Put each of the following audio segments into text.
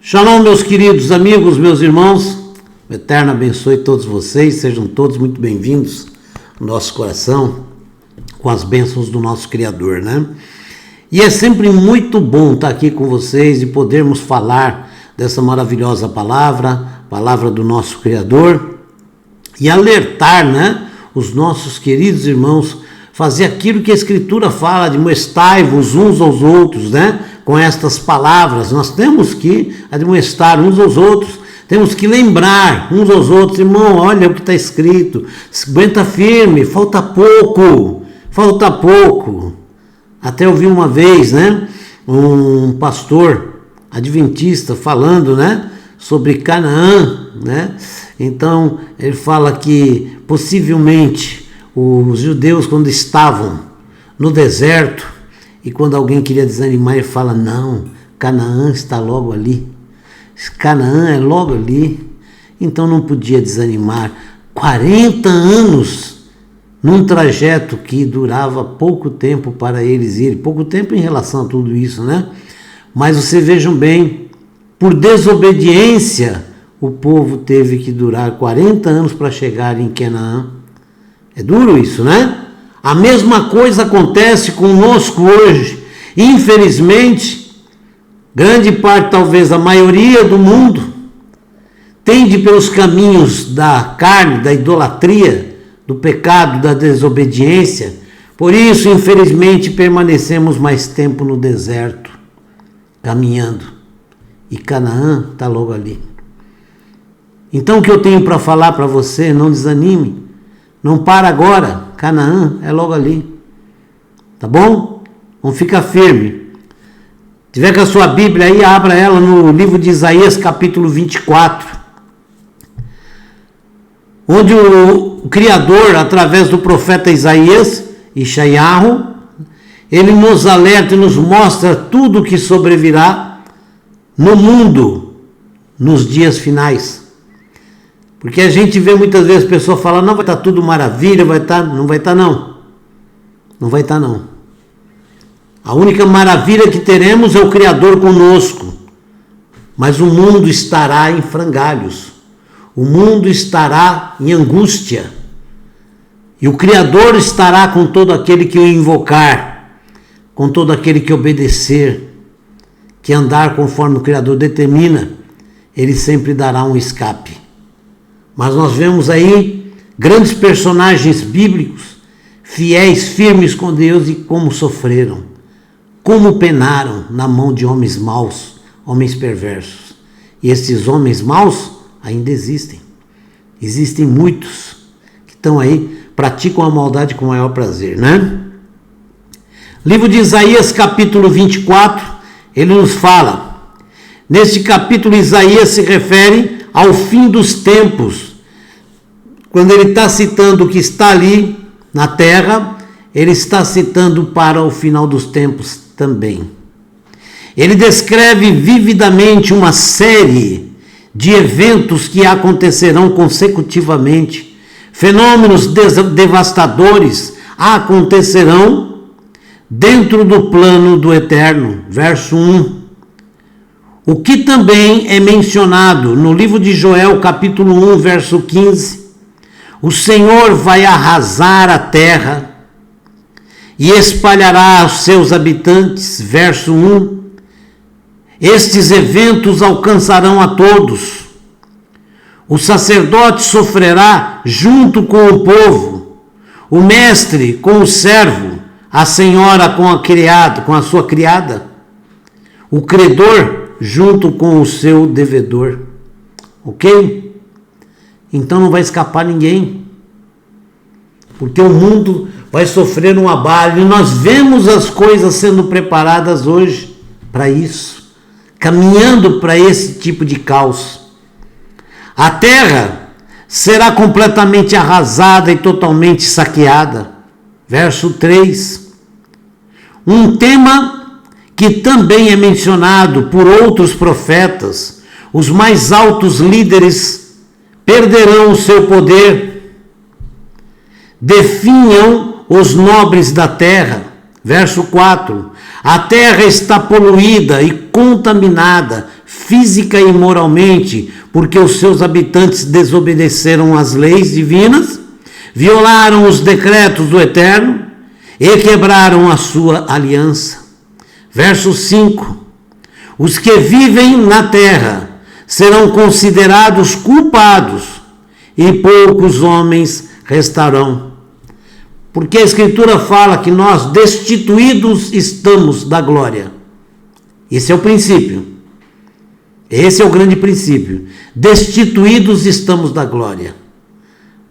Shalom, meus queridos amigos, meus irmãos. O Eterno abençoe todos vocês. Sejam todos muito bem-vindos ao nosso coração com as bênçãos do nosso Criador, né? E é sempre muito bom estar aqui com vocês e podermos falar dessa maravilhosa palavra do nosso Criador e alertar, né, os nossos queridos irmãos, fazer aquilo que a Escritura fala de admoestai-vos uns aos outros, né? Com estas palavras, nós temos que admoestar uns aos outros, temos que lembrar uns aos outros, irmão, olha o que está escrito, aguenta firme, falta pouco. Até eu vi uma vez, né, um pastor adventista falando, né, sobre Canaã, né? Então ele fala que possivelmente os judeus, quando estavam no deserto, e quando alguém queria desanimar, ele fala, não, Canaã está logo ali. Canaã é logo ali. Então não podia desanimar. 40 anos num trajeto que durava pouco tempo para eles irem. Pouco tempo em relação a tudo isso, né? Mas vocês vejam bem, por desobediência, o povo teve que durar 40 anos para chegar em Canaã. É duro isso, né? A mesma coisa acontece conosco hoje. Infelizmente, grande parte, talvez a maioria do mundo, tende pelos caminhos da carne, da idolatria, do pecado, da desobediência. Por isso, infelizmente, permanecemos mais tempo no deserto, caminhando. E Canaã está logo ali. Então, o que eu tenho para falar para você, não desanime. Não para agora, Canaã é logo ali, tá bom? Vamos ficar firme. Se tiver com a sua Bíblia aí, abra ela no livro de Isaías, capítulo 24, onde o Criador, através do profeta Isaías, Ishayahu, ele nos alerta e nos mostra tudo o que sobrevirá no mundo nos dias finais. Porque a gente vê muitas vezes pessoas falando, não, vai estar tudo maravilha, não vai estar não. Não vai estar não. A única maravilha que teremos é o Criador conosco. Mas o mundo estará em frangalhos. O mundo estará em angústia. E o Criador estará com todo aquele que o invocar, com todo aquele que obedecer, que andar conforme o Criador determina, ele sempre dará um escape. Mas nós vemos aí grandes personagens bíblicos, fiéis, firmes com Deus e como sofreram, como penaram na mão de homens maus, homens perversos. E esses homens maus ainda existem. Existem muitos que estão aí, praticam a maldade com o maior prazer, né? Livro de Isaías, capítulo 24, ele nos fala. Neste capítulo, Isaías se refere ao fim dos tempos. Quando ele está citando o que está ali na terra, ele está citando para o final dos tempos também. Ele descreve vividamente uma série de eventos que acontecerão consecutivamente. Fenômenos devastadores acontecerão dentro do plano do Eterno. Verso 1. O que também é mencionado no livro de Joel, capítulo 1, verso 15. O Senhor vai arrasar a terra e espalhará os seus habitantes. Verso 1. Estes eventos alcançarão a todos. O sacerdote sofrerá junto com o povo, o mestre com o servo, a senhora com a criada, com a sua criada, o credor junto com o seu devedor. Ok? Então não vai escapar ninguém. Porque o mundo vai sofrer um abalo. E nós vemos as coisas sendo preparadas hoje para isso. Caminhando para esse tipo de caos. A terra será completamente arrasada e totalmente saqueada. Verso 3. Um tema que também é mencionado por outros profetas. Os mais altos líderes perderão o seu poder. Definham os nobres da terra. Verso 4. A terra está poluída e contaminada, física e moralmente, porque os seus habitantes desobedeceram às leis divinas, violaram os decretos do Eterno e quebraram a sua aliança. Verso 5. Os que vivem na terra serão considerados culpados e poucos homens restarão. Porque a Escritura fala que nós destituídos estamos da glória. Esse é o princípio. Esse é o grande princípio. Destituídos estamos da glória.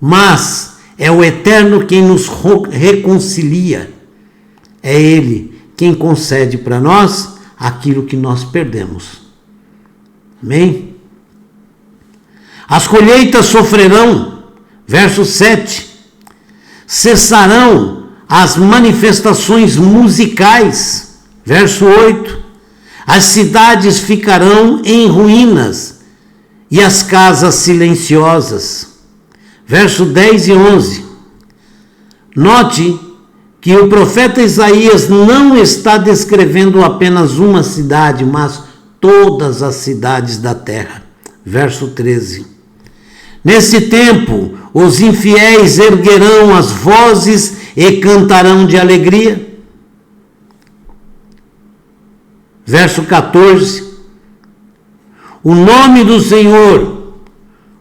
Mas é o Eterno quem nos reconcilia. É Ele quem concede para nós aquilo que nós perdemos. Amém? As colheitas sofrerão, verso 7, cessarão as manifestações musicais, verso 8, as cidades ficarão em ruínas e as casas silenciosas, verso 10 e 11. Note que o profeta Isaías não está descrevendo apenas uma cidade, mas todas as cidades da terra. Verso 13. Nesse tempo, os infiéis erguerão as vozes e cantarão de alegria. Verso 14. O nome do Senhor,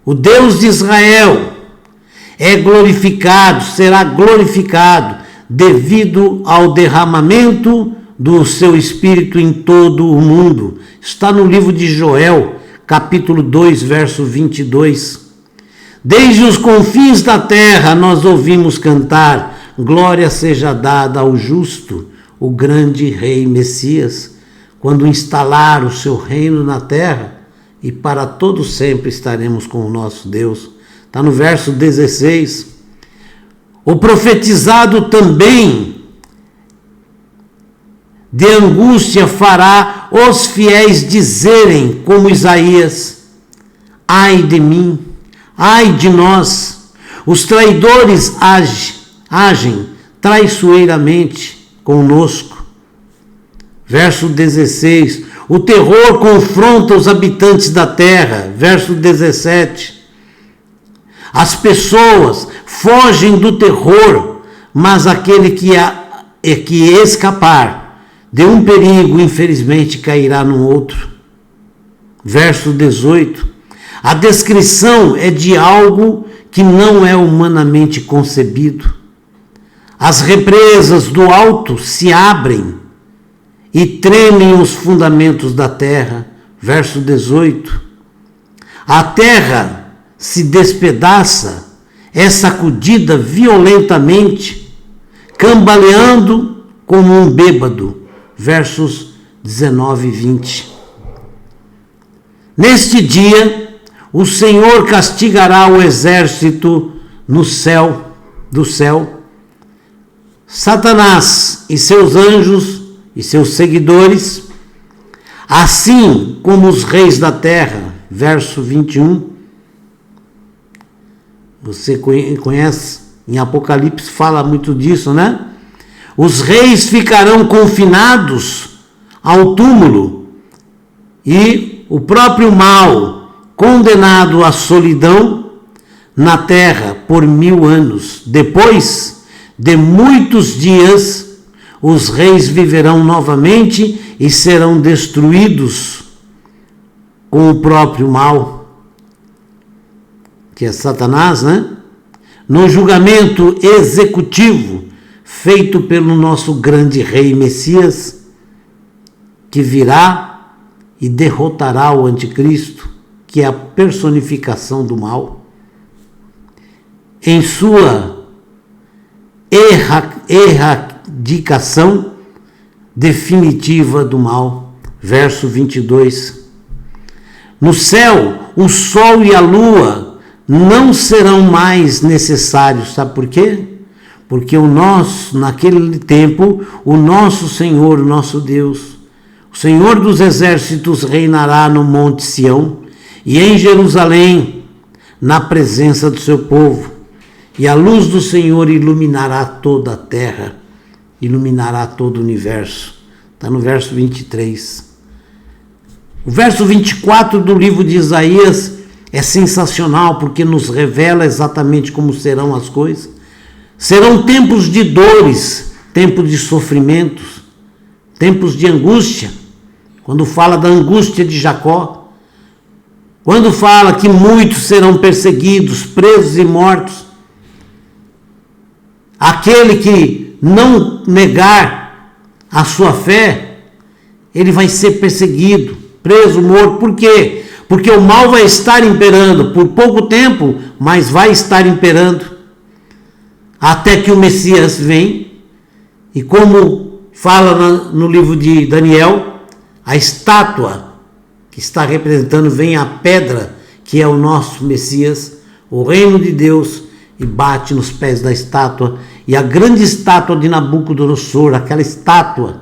o Deus de Israel, é glorificado, será glorificado, devido ao derramamento do seu Espírito em todo o mundo. Está no livro de Joel, capítulo 2, verso 22. Desde os confins da terra nós ouvimos cantar, glória seja dada ao justo, o grande rei Messias, quando instalar o seu reino na terra, e para todo sempre estaremos com o nosso Deus. Está no verso 16. O profetizado também de angústia fará os fiéis dizerem, como Isaías, ai de mim, ai de nós, os traidores agem traiçoeiramente conosco. Verso 16, o terror confronta os habitantes da terra. Verso 17, as pessoas fogem do terror, mas aquele que escapar de um perigo, infelizmente, cairá no outro. Verso 18. A descrição é de algo que não é humanamente concebido. As represas do alto se abrem e tremem os fundamentos da terra. Verso 18. A terra se despedaça, é sacudida violentamente, cambaleando como um bêbado. Versos 19 e 20. Neste dia, o Senhor castigará o exército do céu, Satanás e seus anjos e seus seguidores, assim como os reis da terra. Verso 21. Você conhece, em Apocalipse fala muito disso, né? Os reis ficarão confinados ao túmulo e o próprio mal, condenado à solidão na terra por 1000 anos. Depois de muitos dias, os reis viverão novamente e serão destruídos com o próprio mal, que é Satanás, né? No julgamento executivo feito pelo nosso grande rei Messias, que virá e derrotará o anticristo, que é a personificação do mal, em sua erradicação definitiva do mal. Verso 22. No céu, o sol e a lua não serão mais necessários. Sabe por quê? Porque naquele tempo, o nosso Senhor, o nosso Deus, o Senhor dos exércitos reinará no Monte Sião e em Jerusalém, na presença do seu povo. E a luz do Senhor iluminará toda a terra, iluminará todo o universo. Está no verso 23. O verso 24 do livro de Isaías é sensacional, porque nos revela exatamente como serão as coisas. Serão tempos de dores, tempos de sofrimentos, tempos de angústia. Quando fala da angústia de Jacó, quando fala que muitos serão perseguidos, presos e mortos, aquele que não negar a sua fé, ele vai ser perseguido, preso, morto. Por quê? Porque o mal vai estar imperando por pouco tempo, mas vai estar imperando até que o Messias vem. E como fala no livro de Daniel, a estátua que está representando vem a pedra, que é o nosso Messias, o reino de Deus, e bate nos pés da estátua. E a grande estátua de Nabucodonosor, aquela estátua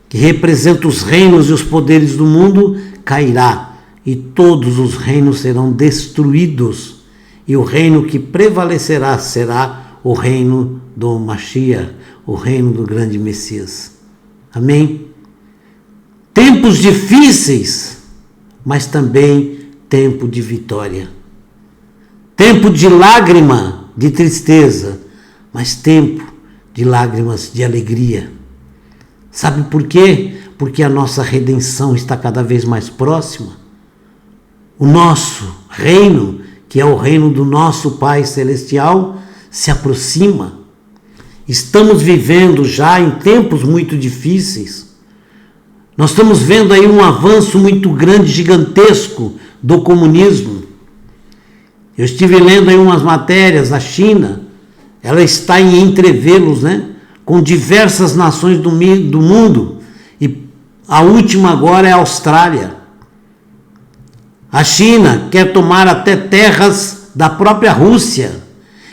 que representa os reinos e os poderes do mundo, cairá, e todos os reinos serão destruídos, e o reino que prevalecerá será o reino do Mashiach, o reino do grande Messias. Amém? Tempos difíceis, mas também tempo de vitória. Tempo de lágrima, de tristeza, mas tempo de lágrimas de alegria. Sabe por quê? Porque a nossa redenção está cada vez mais próxima. O nosso reino, que é o reino do nosso Pai Celestial, se aproxima. Estamos vivendo já em tempos muito difíceis. Nós estamos vendo aí um avanço muito grande, gigantesco do comunismo. Eu estive lendo aí umas matérias, a China, ela está em entrevelos, com diversas nações do mundo, e a última agora é a Austrália. A China quer tomar até terras da própria Rússia.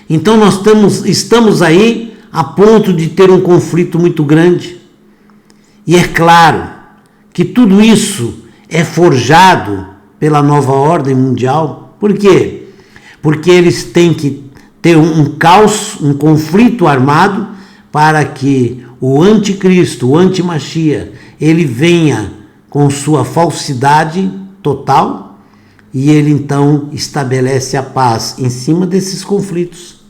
Então nós estamos aí a ponto de ter um conflito muito grande. E é claro que tudo isso é forjado pela nova ordem mundial. Por quê? Porque eles têm que ter um caos, um conflito armado, para que o anticristo, o antimachia, ele venha com sua falsidade total, e ele então estabelece a paz em cima desses conflitos.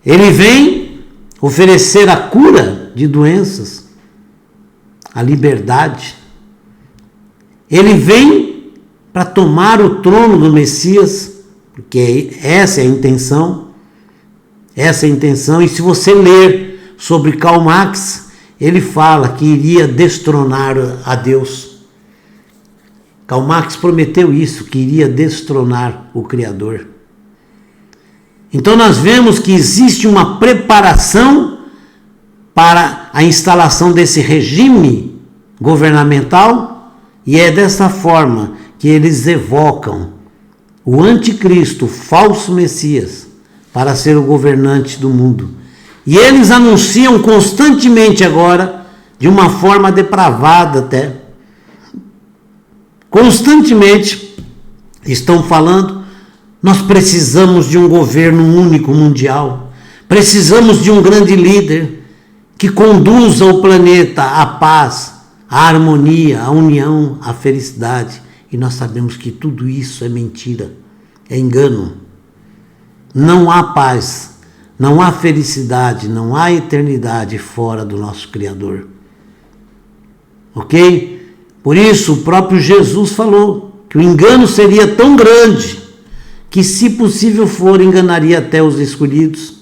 Ele vem oferecer a cura de doenças, a liberdade. Ele vem para tomar o trono do Messias, porque essa é a intenção. Essa é a intenção. E se você ler sobre Karl Marx, ele fala que iria destronar a Deus. Karl Marx prometeu isso, que iria destronar o Criador. Então nós vemos que existe uma preparação para a instalação desse regime governamental, e é dessa forma que eles evocam o anticristo, o falso Messias, para ser o governante do mundo. E eles anunciam constantemente agora, de uma forma depravada até, constantemente estão falando: nós precisamos de um governo único mundial, precisamos de um grande líder que conduza o planeta à paz, à harmonia, à união, à felicidade. E nós sabemos que tudo isso é mentira, é engano. Não há paz, não há felicidade, não há eternidade fora do nosso Criador. Ok? Por isso o próprio Jesus falou que o engano seria tão grande que, se possível for, enganaria até os escolhidos.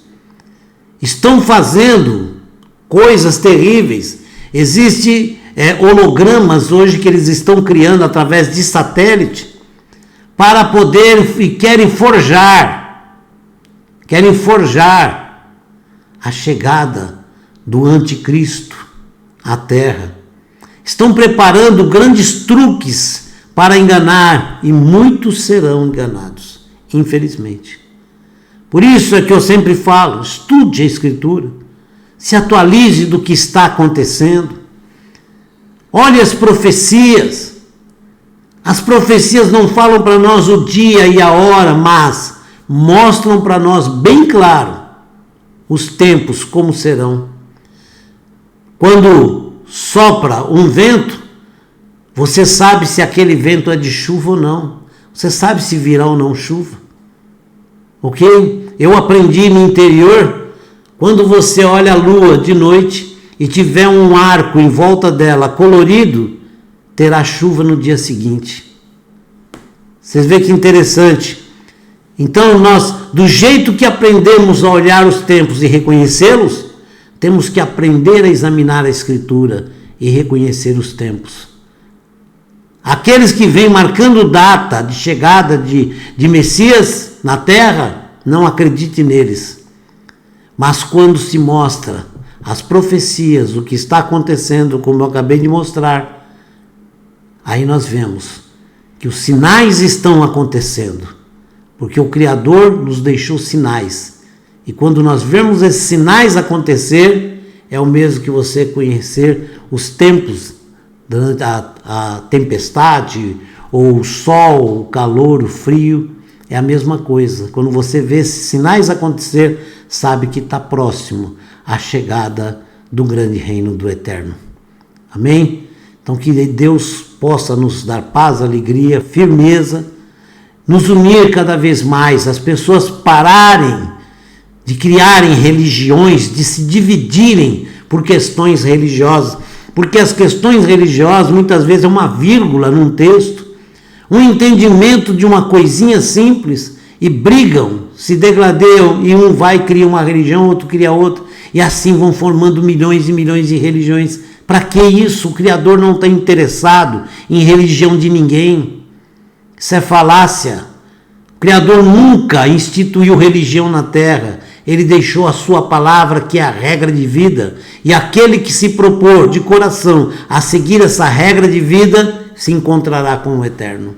Estão fazendo coisas terríveis. Existem hologramas hoje que eles estão criando através de satélite para poder, e querem forjar a chegada do anticristo à Terra. Estão preparando grandes truques para enganar, e muitos serão enganados, infelizmente. Por isso é que eu sempre falo: estude a Escritura, se atualize do que está acontecendo, olhe as profecias. As profecias não falam para nós o dia e a hora, mas mostram para nós bem claro os tempos como serão. Quando sopra um vento, Você sabe se aquele vento é de chuva ou não. Você sabe se virá ou não chuva. Ok? Eu aprendi no interior, quando você olha a lua de noite e tiver um arco em volta dela colorido, terá chuva no dia seguinte. Vocês veem que interessante. Então nós, do jeito que aprendemos a olhar os tempos e reconhecê-los, temos que aprender a examinar a Escritura e reconhecer os tempos. Aqueles que vêm marcando data de chegada de Messias na terra, não acredite neles. Mas quando se mostra as profecias, o que está acontecendo, como eu acabei de mostrar, aí nós vemos que os sinais estão acontecendo, porque o Criador nos deixou sinais. E quando nós vemos esses sinais acontecer, é o mesmo que você conhecer os tempos, durante a tempestade, ou o sol, o calor, o frio, é a mesma coisa. Quando você vê esses sinais acontecer, sabe que está próximo a chegada do grande reino do Eterno. Amém? Então que Deus possa nos dar paz, alegria, firmeza, nos unir cada vez mais, as pessoas pararem de criarem religiões, de se dividirem por questões religiosas, porque as questões religiosas muitas vezes é uma vírgula num texto, um entendimento de uma coisinha simples, e brigam, se degradeiam, e um vai e cria uma religião, outro cria outra, e assim vão formando milhões e milhões de religiões. Para que isso? O Criador não está interessado em religião de ninguém. Isso é falácia. O Criador nunca instituiu religião na terra. Ele deixou a sua palavra, que é a regra de vida, e aquele que se propor de coração a seguir essa regra de vida, se encontrará com o Eterno.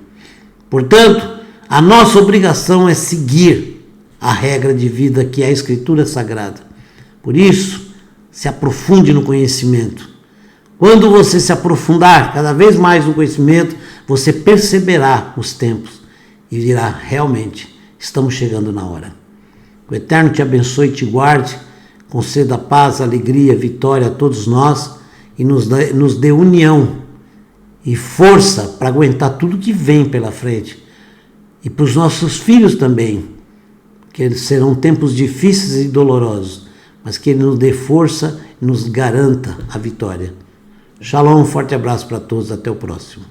Portanto, a nossa obrigação é seguir a regra de vida, que é a Escritura Sagrada. Por isso, se aprofunde no conhecimento. Quando você se aprofundar cada vez mais no conhecimento, você perceberá os tempos e dirá, realmente, estamos chegando na hora. O Eterno te abençoe e te guarde, conceda paz, alegria, vitória a todos nós e nos dê união e força para aguentar tudo que vem pela frente. E para os nossos filhos também, que eles serão tempos difíceis e dolorosos, mas que Ele nos dê força e nos garanta a vitória. Shalom, um forte abraço para todos, até o próximo.